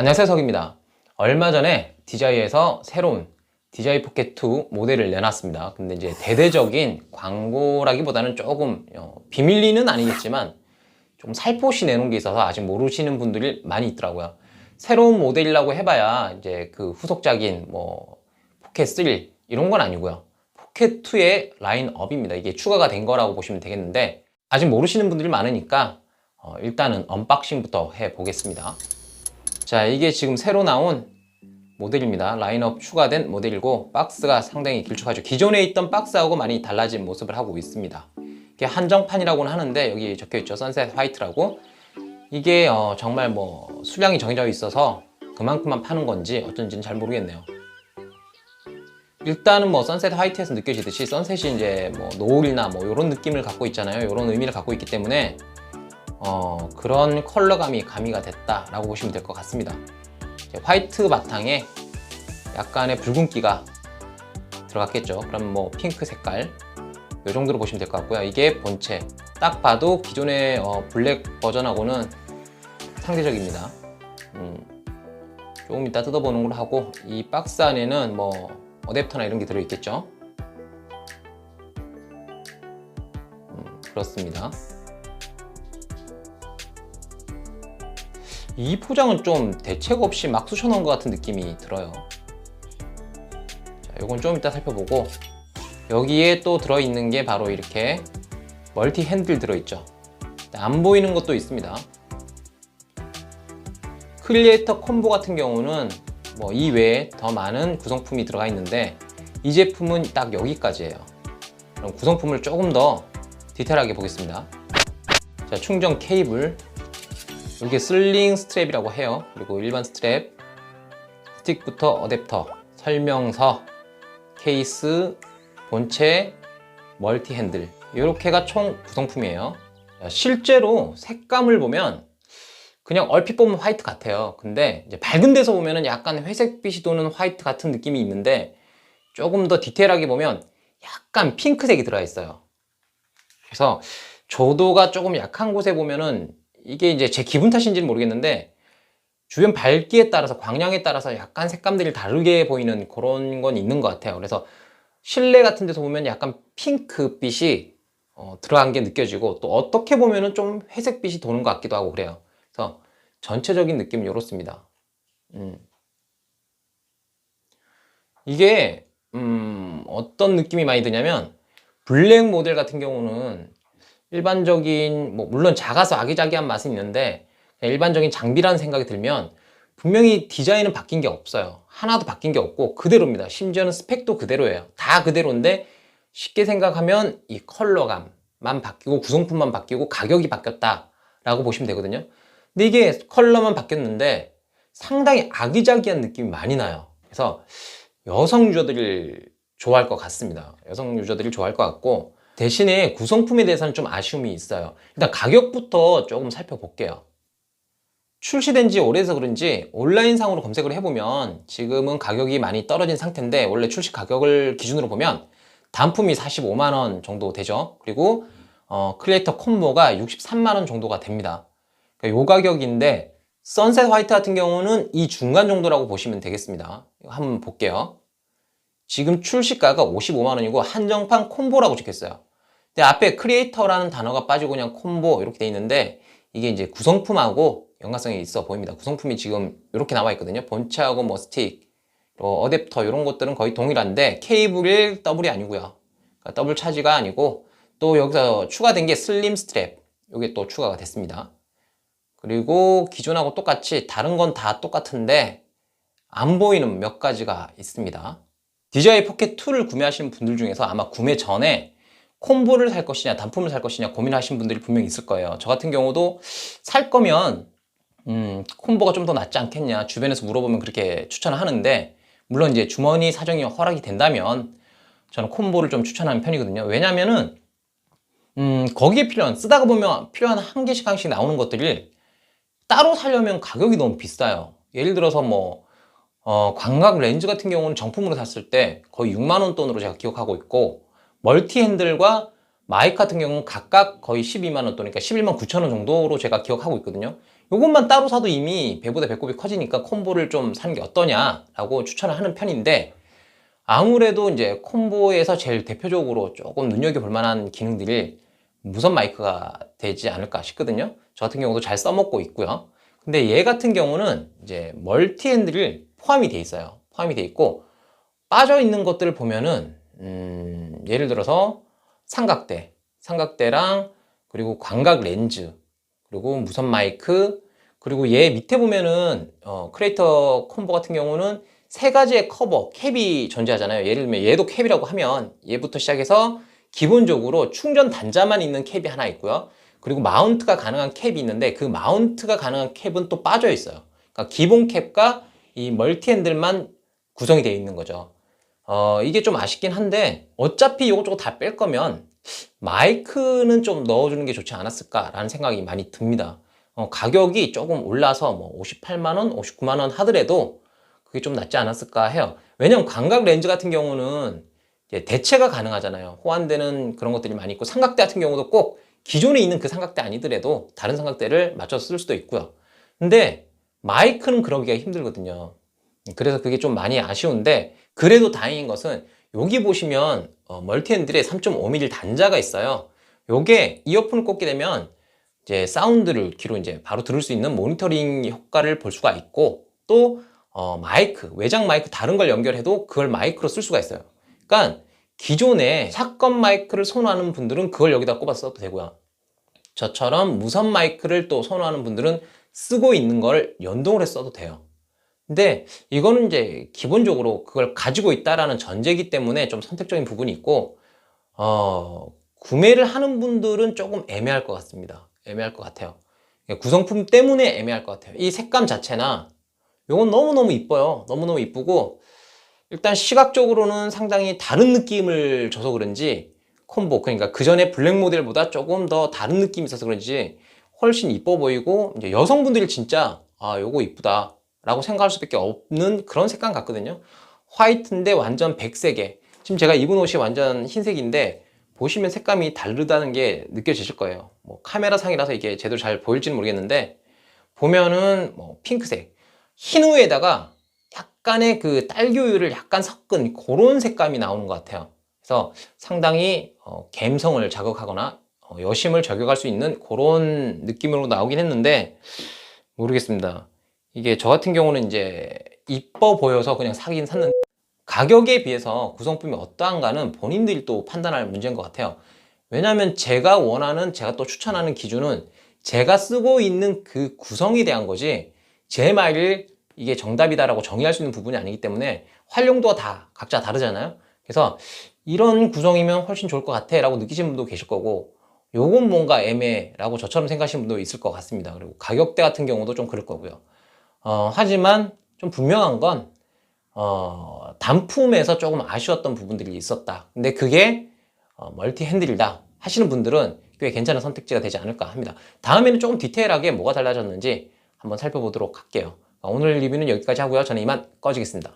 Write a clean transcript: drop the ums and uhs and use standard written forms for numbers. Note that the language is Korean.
안녕하세요, 석입니다. 얼마 전에 DJI에서 새로운 DJI 포켓 2 모델을 내놨습니다. 근데 이제 대대적인 광고라기보다는 조금 비밀리는 아니겠지만 좀 살포시 내놓은 게 있어서 아직 모르시는 분들이 많이 있더라고요. 새로운 모델이라고 해봐야 이제 그 후속작인 뭐 포켓 3 이런 건 아니고요. 포켓 2의 라인업입니다. 이게 추가가 된 거라고 보시면 되겠는데 아직 모르시는 분들이 많으니까 일단은 언박싱부터 해보겠습니다. 자, 이게 지금 새로 나온 모델입니다. 라인업 추가된 모델이고 박스가 상당히 길쭉하죠. 기존에 있던 박스하고 많이 달라진 모습을 하고 있습니다. 이게 한정판이라고는 하는데 여기 적혀있죠. 선셋 화이트라고. 이게 정말 뭐 수량이 정해져 있어서 그만큼만 파는 건지 어쩐지는 잘 모르겠네요. 일단은 뭐 선셋 화이트에서 느껴지듯이 선셋이 이제 뭐 노을이나 뭐 이런 느낌을 갖고 있잖아요. 이런 의미를 갖고 있기 때문에 그런 컬러감이 가미가 됐다라고 보시면 될 것 같습니다. 화이트 바탕에 약간의 붉은기가 들어갔겠죠. 그럼 뭐 핑크 색깔 이 정도로 보시면 될 것 같고요. 이게 본체. 딱 봐도 기존의 블랙 버전하고는 상대적입니다. 조금 이따 뜯어보는 걸로 하고, 이 박스 안에는 뭐 어댑터나 이런 게 들어있겠죠. 그렇습니다. 이 포장은 좀 대책 없이 막 쑤셔넣은 것 같은 느낌이 들어요. 자, 요건 좀 이따 살펴보고, 여기에 또 들어있는 게 바로 이렇게 멀티 핸들 들어있죠. 안 보이는 것도 있습니다. 크리에이터 콤보 같은 경우는 뭐 이 외에 더 많은 구성품이 들어가 있는데 이 제품은 딱 여기까지예요. 그럼 구성품을 조금 더 디테일하게 보겠습니다. 자, 충전 케이블, 이게 슬링 스트랩이라고 해요. 그리고 일반 스트랩, 스틱부터 어댑터, 설명서, 케이스, 본체, 멀티 핸들, 이렇게가 총 구성품이에요. 실제로 색감을 보면 그냥 얼핏 보면 화이트 같아요. 근데 이제 밝은 데서 보면 약간 회색빛이 도는 화이트 같은 느낌이 있는데 조금 더 디테일하게 보면 약간 핑크색이 들어가 있어요. 그래서 조도가 조금 약한 곳에 보면은 이게 이제 제 기분 탓인지는 모르겠는데 주변 밝기에 따라서, 광량에 따라서 약간 색감들이 다르게 보이는 그런 건 있는 것 같아요. 그래서 실내 같은 데서 보면 약간 핑크빛이 들어간 게 느껴지고, 또 어떻게 보면은 좀 회색빛이 도는 것 같기도 하고 그래요. 그래서 전체적인 느낌은 이렇습니다. 이게 어떤 느낌이 많이 드냐면, 블랙 모델 같은 경우는 일반적인, 뭐 물론 작아서 아기자기한 맛은 있는데 일반적인 장비라는 생각이 들면 분명히 디자인은 바뀐 게 없어요. 하나도 바뀐 게 없고 그대로입니다. 심지어는 스펙도 그대로예요. 다 그대로인데 쉽게 생각하면 이 컬러감만 바뀌고 구성품만 바뀌고 가격이 바뀌었다 라고 보시면 되거든요. 근데 이게 컬러만 바뀌었는데 상당히 아기자기한 느낌이 많이 나요. 그래서 여성 유저들이 좋아할 것 같습니다. 여성 유저들이 좋아할 것 같고, 대신에 구성품에 대해서는 좀 아쉬움이 있어요. 일단 가격부터 조금 살펴볼게요. 출시된 지 오래돼서 그런지 온라인상으로 검색을 해보면 지금은 가격이 많이 떨어진 상태인데, 원래 출시 가격을 기준으로 보면 단품이 45만원 정도 되죠. 그리고 크리에이터 콤보가 63만원 정도가 됩니다. 그러니까 요 가격인데 선셋 화이트 같은 경우는 이 중간 정도라고 보시면 되겠습니다. 이거 한번 볼게요. 지금 출시가가 55만원이고 한정판 콤보라고 적혔어요. 근데 앞에 크리에이터라는 단어가 빠지고 그냥 콤보 이렇게 돼 있는데, 이게 이제 구성품하고 연관성이 있어 보입니다. 구성품이 지금 이렇게 나와 있거든요. 본체하고 뭐 스틱, 어댑터 이런 것들은 거의 동일한데 케이블이 더블이 아니고요. 그러니까 더블 차지가 아니고, 또 여기서 추가된 게 슬림 스트랩, 이게 또 추가가 됐습니다. 그리고 기존하고 똑같이 다른 건 다 똑같은데 안 보이는 몇 가지가 있습니다. DJI 포켓 2를 구매하시는 분들 중에서 아마 구매 전에 콤보를 살 것이냐 단품을 살 것이냐 고민하시는 분들이 분명히 있을 거예요. 저 같은 경우도 살 거면 콤보가 좀 더 낫지 않겠냐 주변에서 물어보면 그렇게 추천을 하는데, 물론 이제 주머니 사정이 허락이 된다면 저는 콤보를 좀 추천하는 편이거든요. 왜냐면은 거기에 필요한, 쓰다가 보면 필요한 한 개씩 한 개씩 나오는 것들이 따로 사려면 가격이 너무 비싸요. 예를 들어서 뭐 광각 렌즈 같은 경우는 정품으로 샀을 때 거의 6만원 돈으로 제가 기억하고 있고, 멀티 핸들과 마이크 같은 경우는 각각 거의 12만원 돈이니까 11만 9천원 정도로 제가 기억하고 있거든요. 요것만 따로 사도 이미 배보다 배꼽이 커지니까 콤보를 좀 사는 게 어떠냐라고 추천을 하는 편인데, 아무래도 이제 콤보에서 제일 대표적으로 조금 눈여겨볼 만한 기능들이 무선 마이크가 되지 않을까 싶거든요. 저 같은 경우도 잘 써먹고 있고요. 근데 얘 같은 경우는 이제 멀티 핸들이 포함이 돼 있어요. 포함이 돼 있고, 빠져 있는 것들을 보면은 예를 들어서 삼각대랑 그리고 광각 렌즈, 그리고 무선 마이크, 그리고 얘 밑에 보면은 크리에이터 콤보 같은 경우는 세 가지의 커버, 캡이 존재하잖아요. 예를 들면 얘도 캡이라고 하면 얘부터 시작해서 기본적으로 충전 단자만 있는 캡이 하나 있고요. 그리고 마운트가 가능한 캡이 있는데, 그 마운트가 가능한 캡은 또 빠져 있어요. 그러니까 기본 캡과 이 멀티 핸들만 구성이 되어 있는 거죠. 이게 좀 아쉽긴 한데, 어차피 이것저것 다 뺄 거면 마이크는 좀 넣어주는 게 좋지 않았을까라는 생각이 많이 듭니다. 가격이 조금 올라서 뭐 58만원, 59만원 하더라도 그게 좀 낫지 않았을까 해요. 왜냐면 광각 렌즈 같은 경우는 이제 대체가 가능하잖아요. 호환되는 그런 것들이 많이 있고, 삼각대 같은 경우도 꼭 기존에 있는 그 삼각대 아니더라도 다른 삼각대를 맞춰서 쓸 수도 있고요. 근데 마이크는 그러기가 힘들거든요. 그래서 그게 좀 많이 아쉬운데, 그래도 다행인 것은 여기 보시면 멀티 핸들에 3.5mm 단자가 있어요. 요게 이어폰을 꽂게 되면 이제 사운드를 귀로 이제 바로 들을 수 있는 모니터링 효과를 볼 수가 있고, 또 마이크, 외장 마이크 다른 걸 연결해도 그걸 마이크로 쓸 수가 있어요. 그러니까 기존에 샷건 마이크를 선호하는 분들은 그걸 여기다 꼽아 써도 되고요. 저처럼 무선 마이크를 또 선호하는 분들은 쓰고 있는 걸 연동을 해서 써도 돼요. 근데 이거는 이제 기본적으로 그걸 가지고 있다라는 전제이기 때문에 좀 선택적인 부분이 있고, 구매를 하는 분들은 조금 애매할 것 같습니다. 애매할 것 같아요. 구성품 때문에 애매할 것 같아요. 이 색감 자체나 이건 너무너무 이뻐요. 너무너무 이쁘고, 일단 시각적으로는 상당히 다른 느낌을 줘서 그런지 콤보, 그러니까 그 전에 블랙 모델보다 조금 더 다른 느낌이 있어서 그런지 훨씬 이뻐 보이고, 이제 여성분들이 진짜 요거 이쁘다 라고 생각할 수밖에 없는 그런 색감 같거든요. 화이트인데 완전 백색에, 지금 제가 입은 옷이 완전 흰색인데 보시면 색감이 다르다는 게 느껴지실 거예요. 뭐 카메라 상이라서 이게 제대로 잘 보일지는 모르겠는데, 보면은 뭐 핑크색, 흰 우에다가 약간의 그 딸기우유를 약간 섞은 그런 색감이 나오는 것 같아요. 그래서 상당히 감성을 자극하거나 여심을 저격할 수 있는 그런 느낌으로 나오긴 했는데, 모르겠습니다. 이게 저 같은 경우는 이제 이뻐 보여서 그냥 사긴 샀는데, 가격에 비해서 구성품이 어떠한가는 본인들이 또 판단할 문제인 것 같아요. 왜냐하면 제가 원하는, 제가 또 추천하는 기준은 제가 쓰고 있는 그 구성에 대한 거지, 제 말을 이게 정답이다라고 정의할 수 있는 부분이 아니기 때문에 활용도가 다 각자 다르잖아요. 그래서 이런 구성이면 훨씬 좋을 것 같아 라고 느끼시는 분도 계실 거고, 요건 뭔가 애매라고 저처럼 생각하시는 분도 있을 것 같습니다. 그리고 가격대 같은 경우도 좀 그럴 거고요. 하지만 좀 분명한 건 단품에서 조금 아쉬웠던 부분들이 있었다. 근데 그게 멀티 핸들이다 하시는 분들은 꽤 괜찮은 선택지가 되지 않을까 합니다. 다음에는 조금 디테일하게 뭐가 달라졌는지 한번 살펴보도록 할게요. 오늘 리뷰는 여기까지 하고요. 저는 이만 꺼지겠습니다.